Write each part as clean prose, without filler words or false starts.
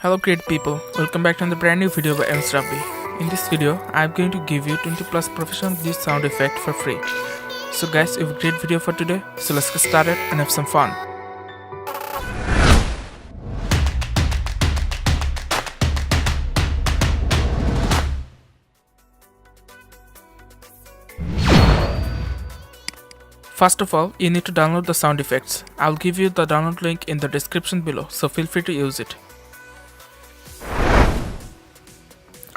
Hello great people, welcome back to another brand new video by RABBY. In this video, I'm going to give you 20 plus professional glitch sound effect for free. So guys, we have a great video for today, so let's get started and have some fun. First of all, you need to download the sound effects. I'll give you the download link in the description below, so feel free to use it.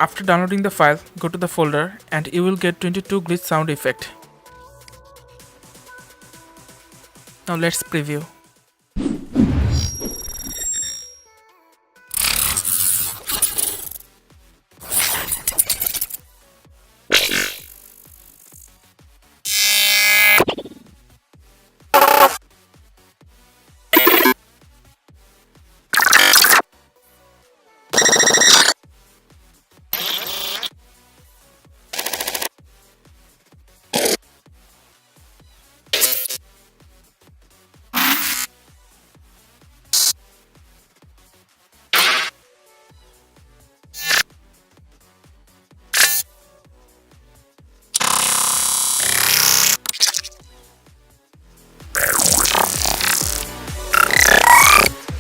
After downloading the file, go to the folder and you will get 22 glitch sound effect. Now let's preview.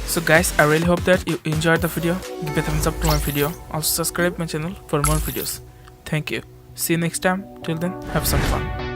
So guys, I really hope that you enjoyed the video. Give a thumbs up to my video. Also subscribe my channel for more videos. Thank you. See you next time. Till then, have some fun.